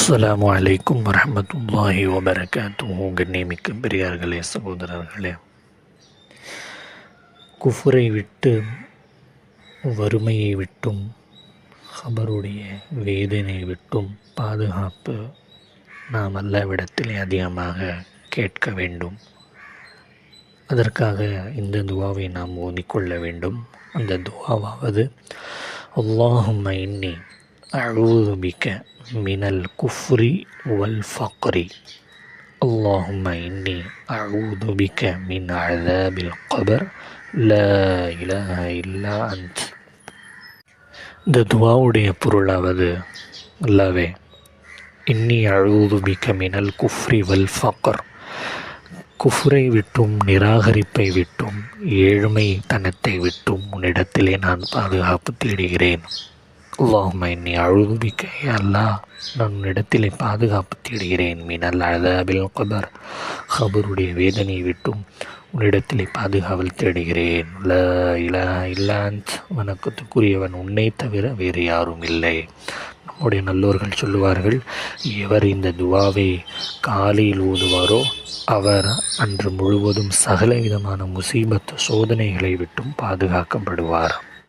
அஸ்ஸலாமு அலைக்கும் வரஹ்மத்துல்லாஹி வபரகாத்துஹு. கண்ணியமிக்க பெரியார்களே, சகோதரர்களே, குஃபுரை விட்டு, வறுமையை விட்டும், ஹபருடைய வேதனை விட்டும் பாதுகாப்பு நாம் அல்லாஹ்விடத்திலே அதிகமாக கேட்க வேண்டும். அதற்காக இந்த துவாவை நாம் ஓதிக்கொள்ள வேண்டும். அந்த துவாவாவது, அல்லாஹும்ம இன்னி அஊது பிக்க மினல் குஃப்ரி வல் ஃபக்ரி, அல்லாஹும்ம இன்னி அஊது பிக்க மின் அஸாபில் கபர், லா இலாஹ இல்லா அன்த். இந்த துவாவுடைய பொருளாவது, அல்லாவே, இன்னி அஊது பிக்க மினல் குஃப்ரி வல் ஃபக்ர், குஃப்ரை விட்டும், நிராகரிப்பை விட்டும், ஏழ்மைத்தனத்தை விட்டும் உன்னிடத்திலே நான் பாதுகாப்பு தேடுகிறேன். அல்லாஹும்ம இன்னி அஊது பிக்க, யா அல்லாஹ், நான் உன்னிடத்திலே பாதுகாப்பு தேடுகிறேன். மினல் அஸாபில் கபர், கபருடைய வேதனையை விட்டும் உன்னிடத்திலே பாதுகாவல் தேடுகிறேன். லா இலாஹ இல்லா அன்த், வணக்கத்துக்குரியவன் உன்னை தவிர வேறு யாரும் இல்லை. நம்முடைய நல்லோர்கள் சொல்லுவார்கள், எவர் இந்த துவாவை காலையில் ஓதுவாரோ அவர் அன்று முழுவதும் சகல விதமான முசீபத்து சோதனைகளை விட்டும் பாதுகாக்கப்படுவார்.